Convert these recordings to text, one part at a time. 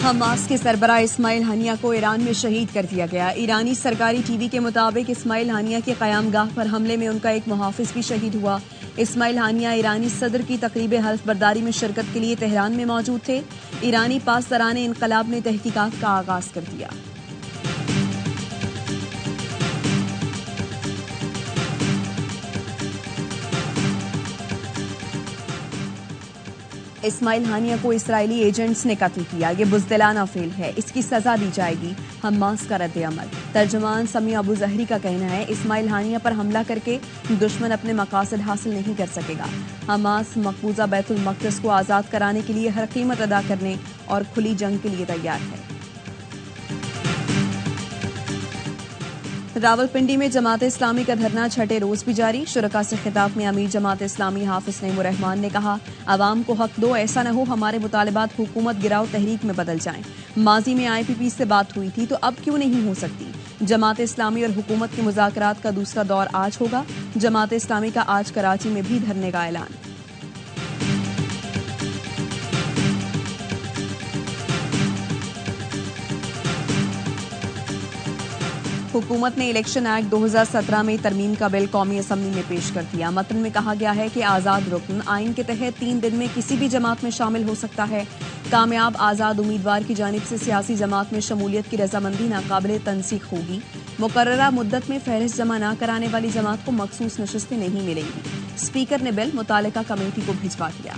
Hamas کے سربراہ اسماعیل ہنیہ کو ایران میں شہید کر دیا گیا۔ ایرانی سرکاری ٹی وی کے مطابق اسماعیل ہنیہ کی قیام گاہ پر حملے میں ان کا ایک محافظ بھی شہید ہوا۔ اسماعیل ہنیہ ایرانی صدر کی تقریب حلف برداری میں شرکت کے لیے تہران میں موجود تھے۔ ایرانی پاسداران انقلاب نے تحقیقات کا آغاز کر دیا۔ اسماعیل ہنیہ کو اسرائیلی ایجنٹس نے قتل کیا۔ یہ بزدلانہ فعل ہے، اس کی سزا دی جائے گی، حماس کا رد عمل۔ ترجمان سمیع ابو ظہری کا کہنا ہے اسماعیل ہنیہ پر حملہ کر کے دشمن اپنے مقاصد حاصل نہیں کر سکے گا۔ حماس مقبوضہ بیت المقدس کو آزاد کرانے کے لیے ہر قیمت ادا کرنے اور کھلی جنگ کے لیے تیار ہے۔ راولپنڈی میں جماعت اسلامی کا دھرنا چھٹے روز بھی جاری۔ شرکاء سے خطاب میں امیر جماعت اسلامی حافظ نعیم الرحمان نے کہا، عوام کو حق دو، ایسا نہ ہو ہمارے مطالبات حکومت گراؤ تحریک میں بدل جائیں۔ ماضی میں IPP سے بات ہوئی تھی تو اب کیوں نہیں ہو سکتی؟ جماعت اسلامی اور حکومت کے مذاکرات کا دوسرا دور آج ہوگا۔ جماعت اسلامی کا آج کراچی میں بھی دھرنے کا اعلان۔ حکومت نے الیکشن ایکٹ 2017 میں ترمیم کا بل قومی اسمبلی میں پیش کر دیا۔ متن میں کہا گیا ہے کہ آزاد رکن آئین کے تحت 3 دن میں کسی بھی جماعت میں شامل ہو سکتا ہے۔ کامیاب آزاد امیدوار کی جانب سے سیاسی جماعت میں شمولیت کی رضامندی ناقابل تنسیخ ہوگی۔ مقررہ مدت میں فہرست جمع نہ کرانے والی جماعت کو مخصوص نشستیں نہیں ملیں گی۔ اسپیکر نے بل متعلقہ کمیٹی کو بھجوا دیا۔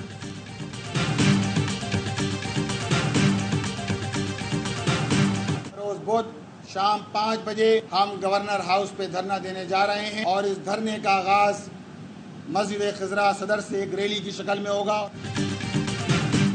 شام 5 بجے ہم گورنر ہاؤس پہ دھرنا دینے جا رہے ہیں اور اس دھرنے کا آغاز مسجد خضرا صدر سے ایک ریلی کی شکل میں ہوگا۔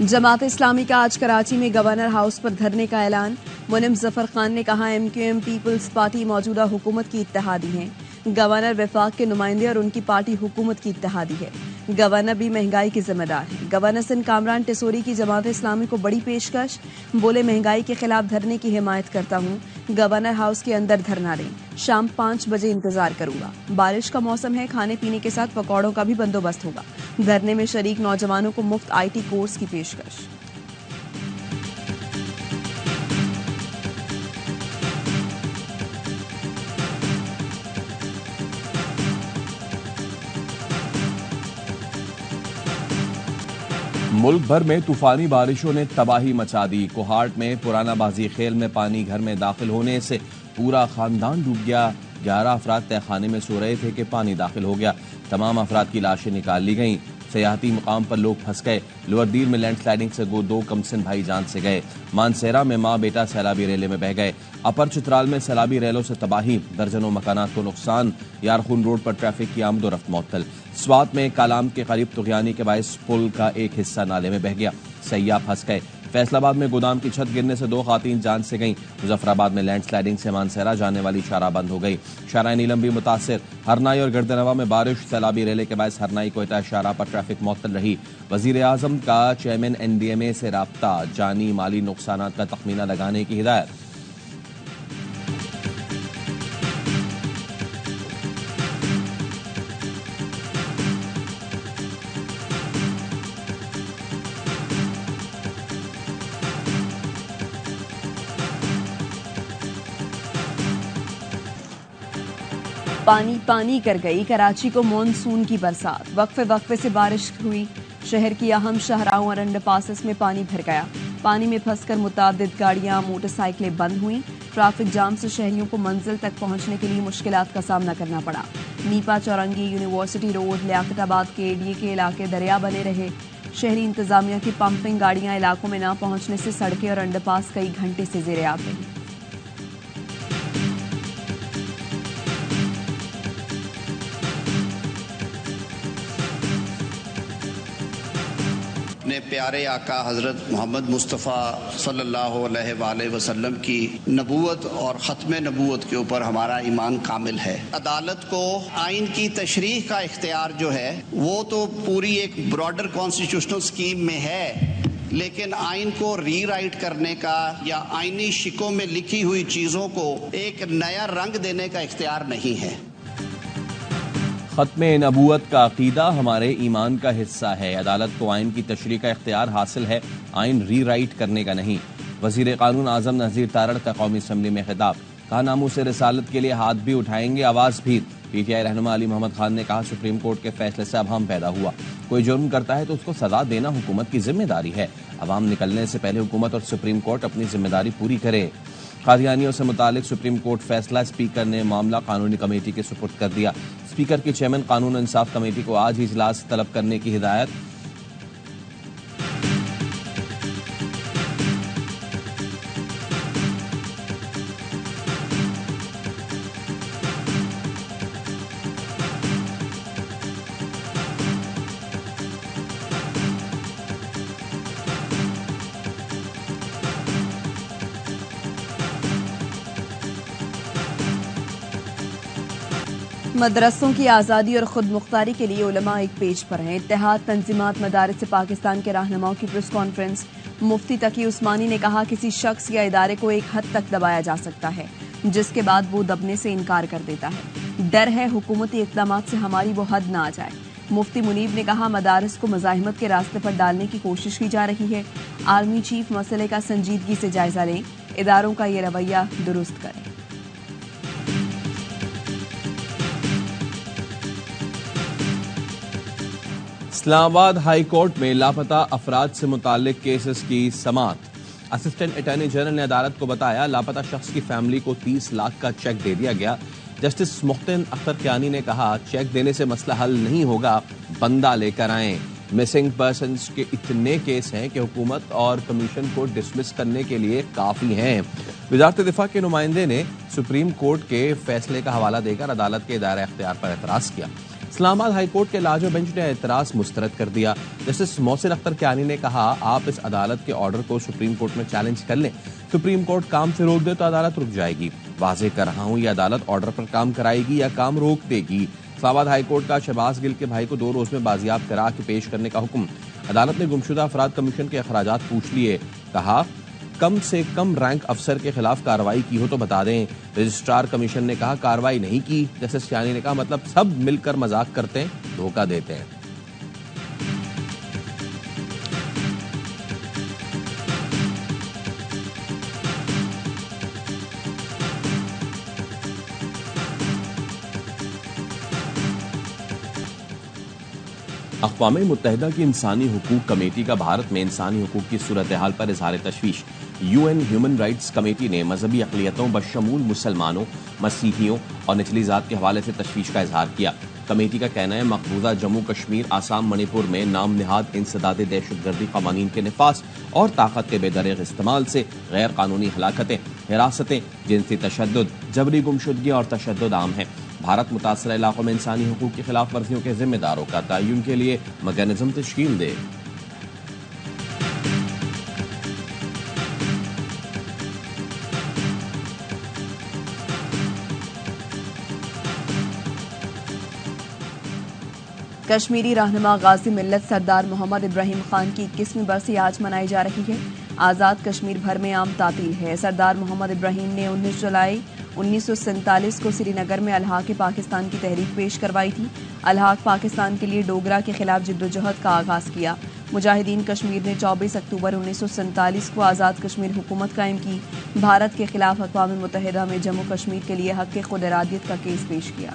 جماعت اسلامی کا آج کراچی میں گورنر ہاؤس پر دھرنے کا اعلان۔ منم ظفر خان نے کہا MQM پیپلز پارٹی موجودہ حکومت کی اتحادی ہیں۔ گورنر وفاق کے نمائندے اور ان کی پارٹی حکومت کی اتحادی ہے۔ گورنر بھی مہنگائی کے ذمہ دار ہیں۔ گورنر سندھ کامران ٹیسوری کی جماعت اسلامی کو بڑی پیشکش، بولے مہنگائی کے خلاف دھرنے کی حمایت کرتا ہوں، گورنر ہاؤس کے اندر دھرنا دیں، شام 5 بجے انتظار کروں گا۔ بارش کا موسم ہے، کھانے پینے کے ساتھ پکوڑوں کا بھی بندوبست ہوگا۔ دھرنے میں شریک نوجوانوں کو مفت IT کورس کی پیشکش۔ ملک بھر میں طوفانی بارشوں نے تباہی مچا دی۔ کوہاٹ میں پرانا بازی خیل میں پانی گھر میں داخل ہونے سے پورا خاندان ڈوب گیا۔ 11 افراد تہہ خانے میں سو رہے تھے کہ پانی داخل ہو گیا۔ تمام افراد کی لاشیں نکال لی گئیں۔ سیاحتی مقام پر لوگ پھنس گئے۔ لوور دیر میں لینڈ سلائیڈنگ سے 2 کمسن بھائی جان سے گئے۔ مانسیرا میں ماں بیٹا سیلابی ریلے میں بہہ گئے۔ اپر چترال میں سیلابی ریلوں سے تباہی، درجنوں مکانات کو نقصان۔ یارخون روڈ پر ٹریفک کی آمد و رفت معطل۔ سوات میں کالام کے قریب طغیانی کے باعث پل کا ایک حصہ نالے میں بہہ گیا، سیاح پھنس گئے۔ فیصل آباد میں گودام کی چھت گرنے سے 2 خواتین جان سے گئیں۔ مظفر آباد میں لینڈ سلائیڈنگ سے مانسیرا جانے والی شاہراہ بند ہو گئی۔ شاہراہ نیلم بھی متاثر۔ ہرنائی اور گردنوا میں بارش، سیلابی ریلے کے باعث ہرنائی کوئٹہ شاہراہ پر ٹریفک معطل رہی۔ وزیر اعظم کا چیئرمین NDMA سے رابطہ، جانی مالی نقصانات کا تخمینہ لگانے کی ہدایت۔ پانی پانی کر گئی کراچی کو مونسون کی برسات۔ وقفے وقفے سے بارش ہوئی، شہر کی اہم شاہراہوں اور انڈر پاسز میں پانی بھر گیا۔ پانی میں پھنس کر متعدد گاڑیاں، موٹر سائیکلیں بند ہوئیں۔ ٹریفک جام سے شہریوں کو منزل تک پہنچنے کے لیے مشکلات کا سامنا کرنا پڑا۔ نیپا چورنگی، یونیورسٹی روڈ، لیاقت آباد کے ADA کے علاقے دریا بنے رہے۔ شہری انتظامیہ کی پمپنگ گاڑیاں علاقوں میں نہ پہنچنے سے سڑکیں اور انڈر پاس کئی گھنٹے سے زیر آب رہی۔ اپنے پیارے آقا حضرت محمد مصطفیٰ صلی اللہ علیہ وآلہ وسلم کی نبوت اور ختم نبوت کے اوپر ہمارا ایمان کامل ہے۔ عدالت کو آئین کی تشریح کا اختیار جو ہے وہ تو پوری ایک براڈر کانسٹیٹیوشنل سکیم میں ہے، لیکن آئین کو ری رائٹ کرنے کا یا آئینی شکوں میں لکھی ہوئی چیزوں کو ایک نیا رنگ دینے کا اختیار نہیں ہے۔ ختم نبوت کا عقیدہ ہمارے ایمان کا حصہ ہے۔ عدالت کو آئین کی تشریح کا اختیار حاصل ہے، آئین ری رائٹ کرنے کا نہیں۔ وزیر قانون اعظم نذیر تارڑ کا قومی اسمبلی میں خطاب، کہا ناموس رسالت کے لیے ہاتھ بھی اٹھائیں گے، آواز بھی۔ پی ٹی آئی رہنما علی محمد خان نے کہا سپریم کورٹ کے فیصلے سے ابہام پیدا ہوا، کوئی جرم کرتا ہے تو اس کو سزا دینا حکومت کی ذمہ داری ہے، عوام نکلنے سے پہلے حکومت اور سپریم کورٹ اپنی ذمہ داری پوری کرے۔ قادیانیوں سے متعلق سپریم کورٹ فیصلہ، اسپیکر نے معاملہ قانونی کمیٹی کے سپرد کر دیا، اسپیکر کی چیئرمین قانون و انصاف کمیٹی کو آج ہی اجلاس طلب کرنے کی ہدایت۔ مدرسوں کی آزادی اور خود مختاری کے لیے علماء ایک پیج پر ہیں۔ اتحاد تنظیمات مدارس پاکستان کے رہنماؤں کی پریس کانفرنس۔ مفتی تقی عثمانی نے کہا کسی شخص یا ادارے کو ایک حد تک دبایا جا سکتا ہے جس کے بعد وہ دبنے سے انکار کر دیتا ہے، ڈر ہے حکومتی اقدامات سے ہماری وہ حد نہ آ جائے۔ مفتی منیب نے کہا مدارس کو مزاحمت کے راستے پر ڈالنے کی کوشش کی جا رہی ہے، آرمی چیف مسئلے کا سنجیدگی سے جائزہ لیں، اداروں کا یہ رویہ درست کریں۔ اسلام آباد ہائی کورٹ میں لاپتہ افراد سے متعلق کیسز کی سماعت۔ اسسٹنٹ اٹارنی جنرل نے عدالت کو بتایا لاپتہ شخص کی فیملی کو 30 لاکھ کا چیک دے دیا گیا۔ جسٹس محسن اختر کیانی نے کہا چیک دینے سے مسئلہ حل نہیں ہوگا، بندہ لے کر آئیں۔ مسنگ پرسنز کے اتنے کیس ہیں کہ حکومت اور کمیشن کو ڈسمس کرنے کے لیے کافی ہیں۔ وزارت دفاع کے نمائندے نے سپریم کورٹ کے فیصلے کا حوالہ دے کر عدالت کے دائرہ اختیار پر اعتراض کیا۔ اسلام آباد ہائی کورٹ کے لاجو بینچ نے اعتراض مسترد کر دیا۔ جسٹس محسن اختر کیانی نے کہا آپ اس عدالت کے آرڈر کو سپریم کورٹ میں چیلنج کر لیں، سپریم کورٹ کام سے روک دے تو عدالت رک جائے گی۔ واضح کر رہا ہوں یہ عدالت آرڈر پر کام کرائے گی یا کام روک دے گی۔ اسلام آباد ہائی کورٹ کا شہباز گل کے بھائی کو 2 روز میں بازیاب کرا کے پیش کرنے کا حکم۔ عدالت نے گمشدہ افراد کمیشن کے اخراجات پوچھ لیے، کہا کم سے کم رینک افسر کے خلاف کارروائی کی ہو تو بتا دیں۔ رجسٹرار کمیشن نے کہا کارروائی نہیں کی۔ جسٹس کیانی نے کہا مطلب سب مل کر مذاق کرتے ہیں، دھوکہ دیتے ہیں۔ اقوام متحدہ کی انسانی حقوق کمیٹی کا بھارت میں انسانی حقوق کی صورتحال پر اظہار تشویش۔ U N human rights committee نے مذہبی اقلیتوں بشمول مسلمانوں، مسیحیوں اور نچلی ذات کے حوالے سے تشویش کا اظہار کیا۔ کمیٹی کا کہنا ہے مقبوضہ جموں کشمیر، آسام، منی پور میں نام نہاد انسداد دہشت گردی قوانین کے نفاذ اور طاقت کے بے دریغ استعمال سے غیر قانونی ہلاکتیں، حراستیں، جنسی تشدد، جبری گمشدگی اور تشدد عام ہیں۔ بھارت متاثرہ علاقوں میں انسانی حقوق کی خلاف ورزیوں کے ذمہ داروں کا تعین کے لیے میکینزم تشکیل دے۔ کشمیری رہنما غازی ملت سردار محمد ابراہیم خان کی 21ویں برسی آج منائی جا رہی ہے۔ آزاد کشمیر بھر میں عام تعطیل ہے۔ سردار محمد ابراہیم نے 19 جولائی 1947 کو سری نگر میں الحاق پاکستان کی تحریک پیش کروائی تھی۔ الحاق پاکستان کے لیے ڈوگرا کے خلاف جدوجہد کا آغاز کیا۔ مجاہدین کشمیر نے 24 اکتوبر 1947 کو آزاد کشمیر حکومت قائم کی۔ بھارت کے خلاف اقوام متحدہ میں جموں کشمیر کے لیے حق خود ارادیت کا کیس پیش کیا۔